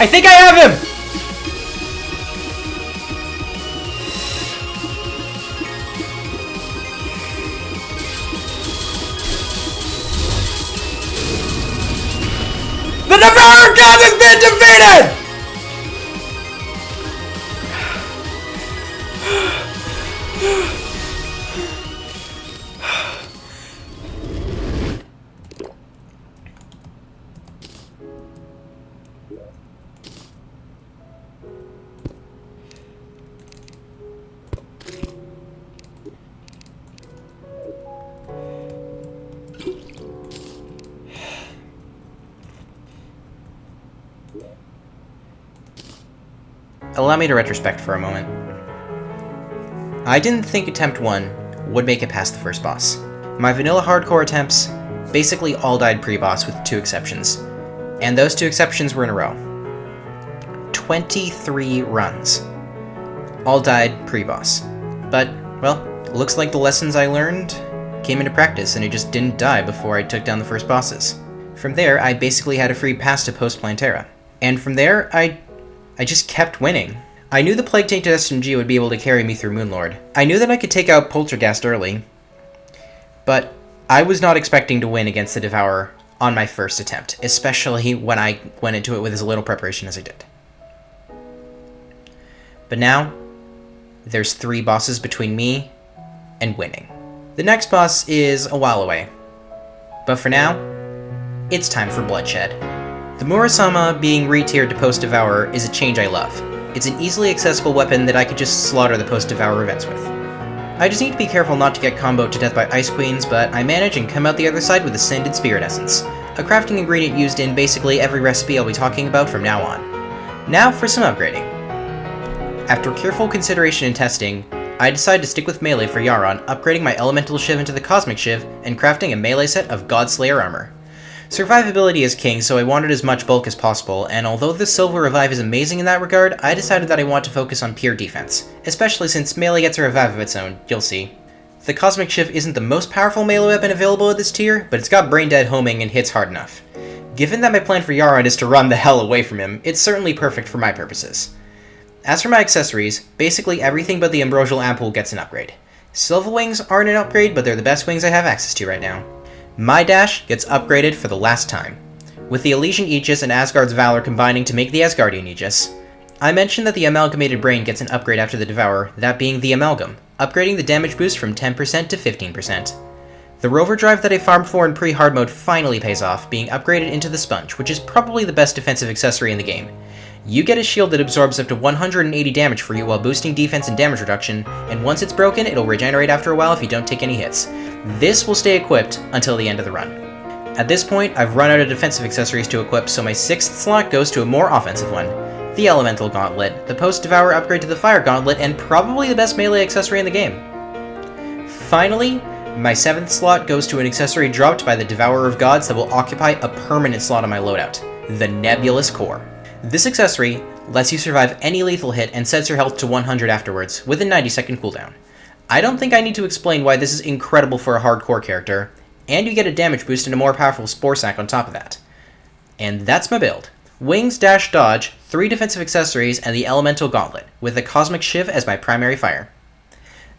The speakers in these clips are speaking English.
I think I have him! The Devourer God has been defeated! Allow me to retrospect for a moment. I didn't think attempt 1 would make it past the first boss. My vanilla hardcore attempts basically all died pre-boss with 2 exceptions, and those 2 exceptions were in a row. 23 runs. All died pre-boss. But, well, looks like the lessons I learned came into practice and I just didn't die before I took down the first bosses. From there, I basically had a free pass to Post-Plantera. And from there, I just kept winning. I knew the Plague-Tainted SMG would be able to carry me through Moonlord. I knew that I could take out Poltergeist early, but I was not expecting to win against the Devourer on my first attempt, especially when I went into it with as little preparation as I did. But now, there's 3 bosses between me and winning. The next boss is a while away, but for now, it's time for bloodshed. The Murasama being re-tiered to Post-devourer is a change I love. It's an easily accessible weapon that I could just slaughter the Post-devourer events with. I just need to be careful not to get comboed to death by Ice Queens, but I manage and come out the other side with Ascended Spirit Essence, a crafting ingredient used in basically every recipe I'll be talking about from now on. Now for some upgrading. After careful consideration and testing, I decided to stick with melee for Yharon, upgrading my Elemental Shiv into the Cosmic Shiv, and crafting a melee set of Godslayer armor. Survivability is king, so I wanted as much bulk as possible, and although the Silver Revive is amazing in that regard, I decided that I want to focus on pure defense, especially since melee gets a revive of its own, you'll see. The Cosmic Shiv isn't the most powerful melee weapon available at this tier, but it's got brain dead homing and hits hard enough. Given that my plan for Yharon is to run the hell away from him, it's certainly perfect for my purposes. As for my accessories, basically everything but the Ambrosial Ampoule gets an upgrade. Silver Wings aren't an upgrade, but they're the best wings I have access to right now. My dash gets upgraded for the last time, with the Elysian Aegis and Asgard's Valor combining to make the Asgardian Aegis. I mentioned that the Amalgamated Brain gets an upgrade after the Devourer, that being the Amalgam, upgrading the damage boost from 10% to 15%. The Rover Drive that I farmed for in pre-hard mode finally pays off, being upgraded into the Sponge, which is probably the best defensive accessory in the game. You get a shield that absorbs up to 180 damage for you while boosting defense and damage reduction, and once it's broken, it'll regenerate after a while if you don't take any hits. This will stay equipped until the end of the run. At this point, I've run out of defensive accessories to equip, so my 6th slot goes to a more offensive one. The Elemental Gauntlet, the Post-devourer upgrade to the Fire Gauntlet, and probably the best melee accessory in the game. Finally, my 7th slot goes to an accessory dropped by the Devourer of Gods that will occupy a permanent slot on my loadout, the Nebulous Core. This accessory lets you survive any lethal hit and sets your health to 100 afterwards, with a 90-second cooldown. I don't think I need to explain why this is incredible for a hardcore character, and you get a damage boost and a more powerful Spore Sack on top of that. And that's my build. Wings, Dash, Dodge, 3 defensive accessories, and the Elemental Gauntlet, with the Cosmic Shiv as my primary fire.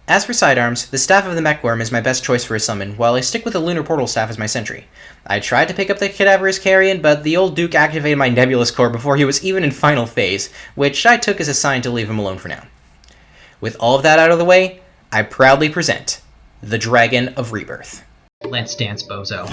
As for sidearms, the Staff of the Mechworm is my best choice for a summon, while I stick with the Lunar Portal Staff as my sentry. I tried to pick up the Cadaverous Carrion, but the old Duke activated my Nebulous Core before he was even in final phase, which I took as a sign to leave him alone for now. With all of that out of the way, I proudly present the Dragon of Rebirth. Let's dance, bozo.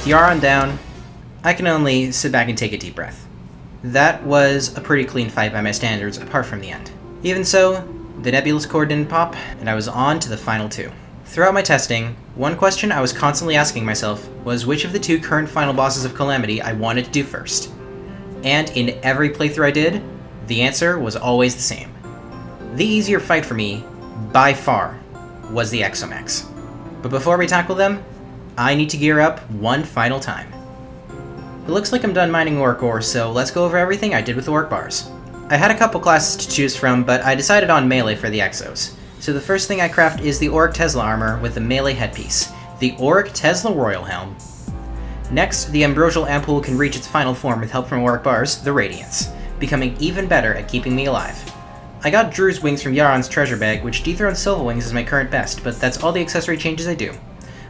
With Yharon down, I can only sit back and take a deep breath. That was a pretty clean fight by my standards, apart from the end. Even so, the Nebulous core didn't pop, and I was on to the final two. Throughout my testing, one question I was constantly asking myself was which of the two current final bosses of Calamity I wanted to do first. And in every playthrough I did, the answer was always the same. The easier fight for me, by far, was the Exo Mechs. But before we tackle them, I need to gear up one final time. It looks like I'm done mining orc ore, so let's go over everything I did with orc bars. I had a couple classes to choose from, but I decided on melee for the Exos. So the first thing I craft is the Auric Tesla armor with the melee headpiece, the Auric Tesla Royal Helm. Next, the Ambrosial Ampoule can reach its final form with help from Auric bars, the Radiance, becoming even better at keeping me alive. I got Drew's wings from Yharon's treasure bag, which dethroned Silver Wings as my current best, but that's all the accessory changes I do.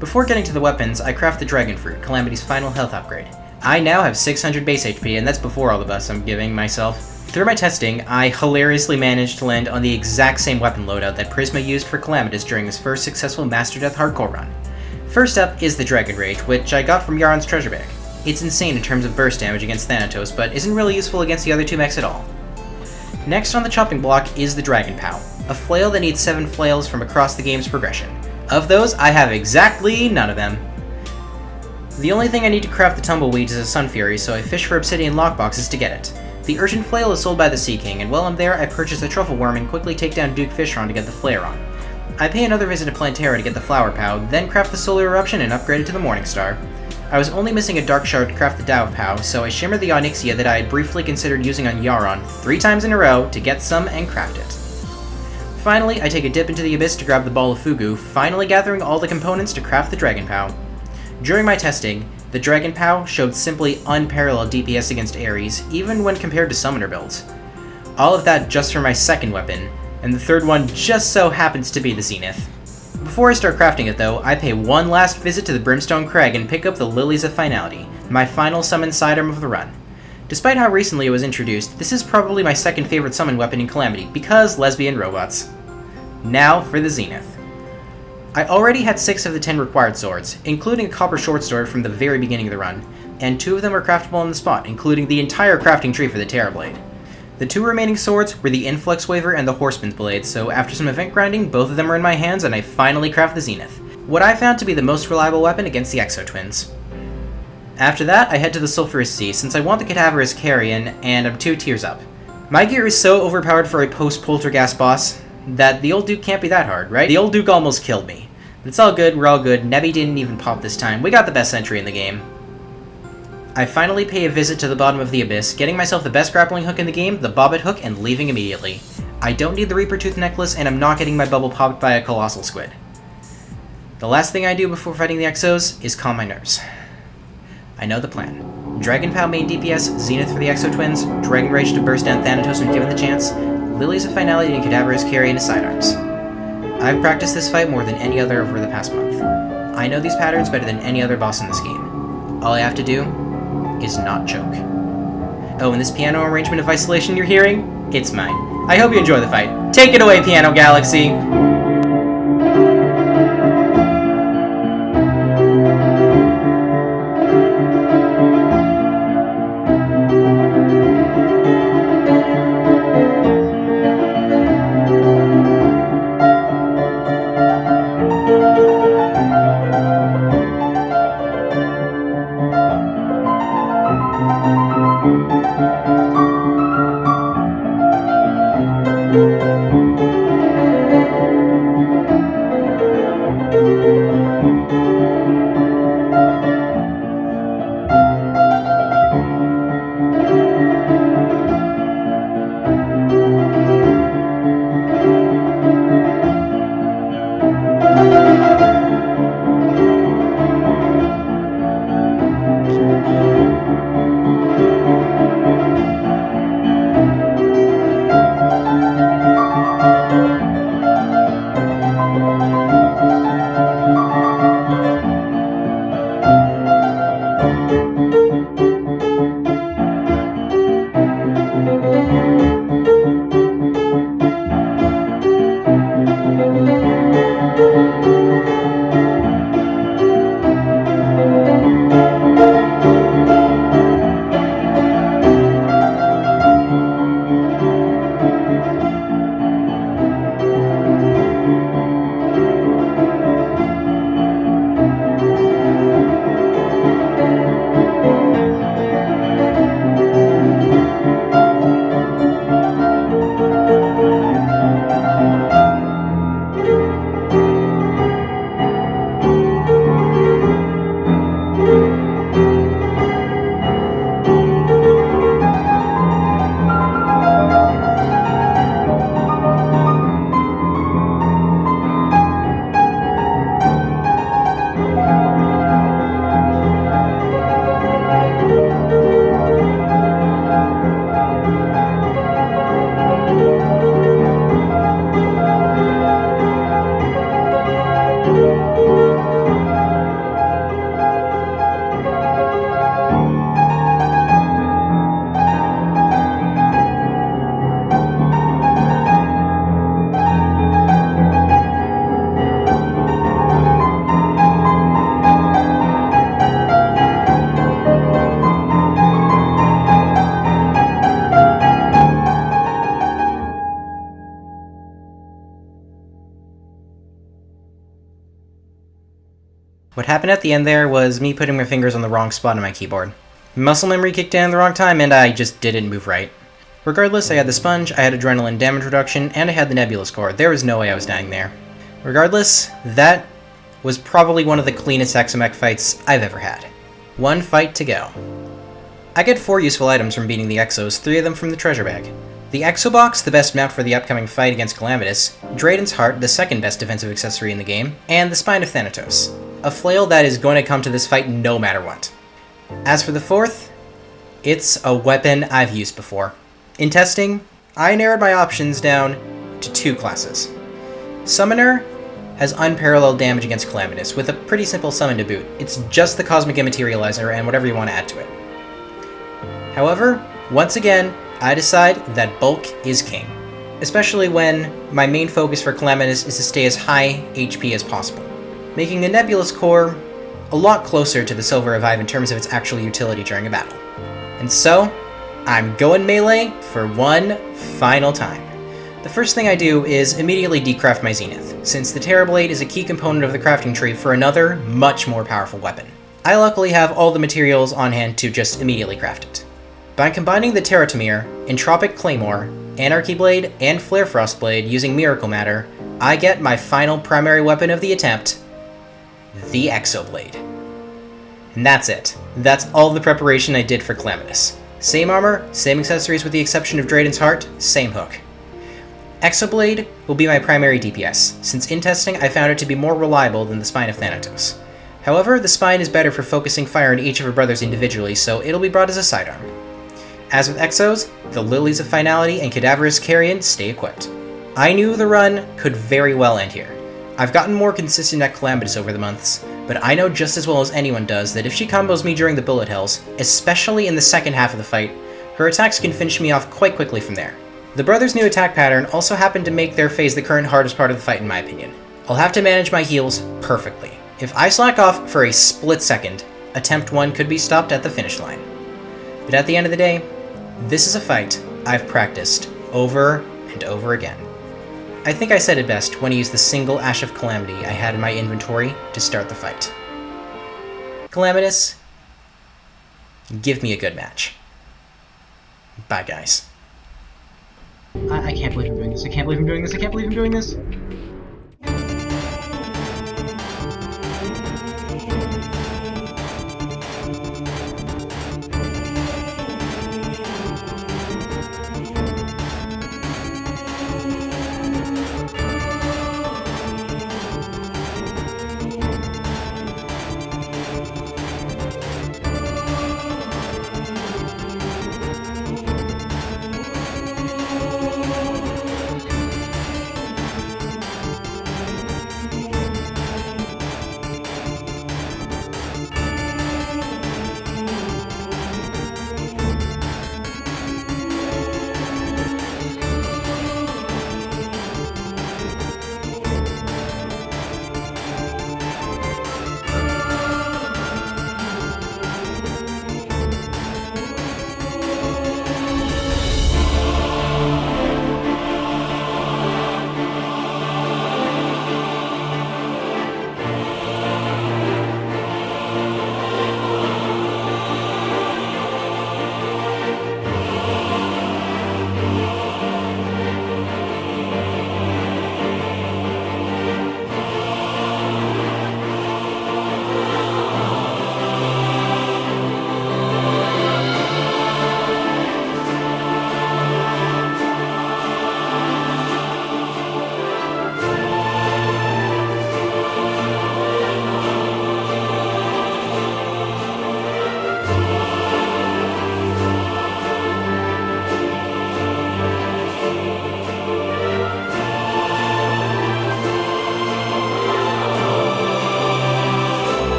Before getting to the weapons, I craft the Dragon Fruit, Calamity's final health upgrade. I now have 600 base HP, and that's before all the buffs I'm giving myself. Through my testing, I hilariously managed to land on the exact same weapon loadout that Prisma used for Calamitas during his first successful Master Death hardcore run. First up is the Dragon Rage, which I got from Yharon's treasure bag. It's insane in terms of burst damage against Thanatos, but isn't really useful against the other two mechs at all. Next on the chopping block is the Dragon Pow, a flail that needs 7 flails from across the game's progression. Of those, I have exactly none of them. The only thing I need to craft the Tumbleweeds is a Sun Fury, so I fish for obsidian lockboxes to get it. The Urgent Flail is sold by the Sea King, and while I'm there, I purchase a Truffle Worm and quickly take down Duke Fishron to get the Flare on. I pay another visit to Plantera to get the Flower Pow, then craft the Solar Eruption and upgrade it to the Morning Star. I was only missing a Dark Shard to craft the Dow Pow, so I shimmered the Onyxia that I had briefly considered using on Yharon 3 times in a row to get some and craft it. Finally, I take a dip into the Abyss to grab the Ball of Fugu, finally gathering all the components to craft the Dragon Pow. During my testing, the Dragon Pow showed simply unparalleled DPS against Ares, even when compared to summoner builds. All of that just for my second weapon, and the third one just so happens to be the Zenith. Before I start crafting it though, I pay one last visit to the Brimstone Crag and pick up the Lilies of Finality, my final summon sidearm of the run. Despite how recently it was introduced, this is probably my second favorite summon weapon in Calamity, because lesbian robots. Now for the Zenith. I already had 6 of the 10 required swords, including a copper short sword from the very beginning of the run, and 2 of them are craftable on the spot, including the entire crafting tree for the Terrorblade. The 2 remaining swords were the Influx Waver and the Horseman's Blade, so after some event grinding, both of them are in my hands and I finally craft the Zenith, what I found to be the most reliable weapon against the Exo Twins. After that, I head to the Sulphurous Sea, since I want the Cadaverous Carrion, and I'm 2 tiers up. My gear is so overpowered for a post-Poltergeist boss that the old Duke can't be that hard, right? The old Duke almost killed me. But it's all good, we're all good. Nebby didn't even pop this time. We got the best sentry in the game. I finally pay a visit to the bottom of the Abyss, getting myself the best grappling hook in the game, the Bobbit Hook, and leaving immediately. I don't need the Reaper Tooth Necklace, and I'm not getting my bubble popped by a Colossal Squid. The last thing I do before fighting the Exos is calm my nerves. I know the plan. Dragon Pow main DPS, Zenith for the Exo Twins, Dragon Rage to burst down Thanatos when given the chance, Lilies of Finality and Cadaverous Carrion as sidearms. I've practiced this fight more than any other over the past month. I know these patterns better than any other boss in this game. All I have to do is not choke. Oh, and this piano arrangement of Isolation you're hearing? It's mine. I hope you enjoy the fight. Take it away, Piano Galaxy! What happened at the end there was me putting my fingers on the wrong spot on my keyboard. Muscle memory kicked in at the wrong time, and I just didn't move right. Regardless, I had the sponge, I had adrenaline damage reduction, and I had the nebulous core. There was no way I was dying there. Regardless, that was probably one of the cleanest Exo Mech fights I've ever had. One fight to go. I get 4 useful items from beating the Exos, 3 of them from the treasure bag. The Exo Box, the best mount for the upcoming fight against Calamitas, Drayden's Heart, the second best defensive accessory in the game, and the Spine of Thanatos, a flail that is going to come to this fight no matter what. As for the 4th, it's a weapon I've used before. In testing, I narrowed my options down to 2 classes. Summoner has unparalleled damage against Calamitas, with a pretty simple summon to boot. It's just the Cosmic Immaterializer and whatever you want to add to it. However, once again, I decide that bulk is king, especially when my main focus for Calamitas is to stay as high HP as possible, making the Nebulous Core a lot closer to the Silver Revive in terms of its actual utility during a battle. And so, I'm going melee for one final time. The first thing I do is immediately decraft my Zenith, since the Terrorblade is a key component of the crafting tree for another, much more powerful weapon. I luckily have all the materials on hand to just immediately craft it. By combining the Terratomir, Entropic Claymore, Anarchy Blade, and Flare Frost Blade using Miracle Matter, I get my final primary weapon of the attempt, the Exo Blade. And that's it. That's all the preparation I did for Calamitas. Same armor, same accessories with the exception of Drayden's Heart, same hook. Exoblade will be my primary DPS, since in testing I found it to be more reliable than the Spine of Thanatos. However, the Spine is better for focusing fire on each of her brothers individually, so it'll be brought as a sidearm. As with Exos, the Lilies of Finality and Cadaverous Carrion stay equipped. I knew the run could very well end here. I've gotten more consistent at Calamitas over the months, but I know just as well as anyone does that if she combos me during the bullet hells, especially in the second half of the fight, her attacks can finish me off quite quickly from there. The brothers' new attack pattern also happened to make their phase the current hardest part of the fight in my opinion. I'll have to manage my heals perfectly. If I slack off for a split second, attempt 1 could be stopped at the finish line. But at the end of the day, this is a fight I've practiced over and over again. I think I said it best when I used the single Ash of Calamity I had in my inventory to start the fight. Calamitas, give me a good match. Bye, guys. I can't believe I'm doing this. I can't believe I'm doing this. I can't believe I'm doing this.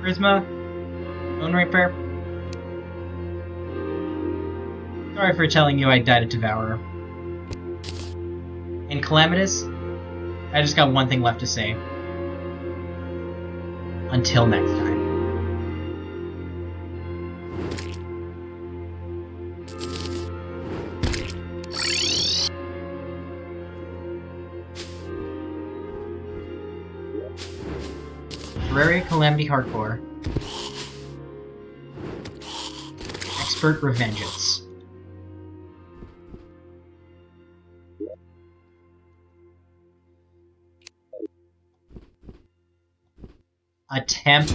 Prisma, Bone Reaper. Sorry for telling you I died at Devourer. And Calamitas, I just got one thing left to say. Until next time. Terraria Calamity Hardcore. Expert Revengeance. Attempt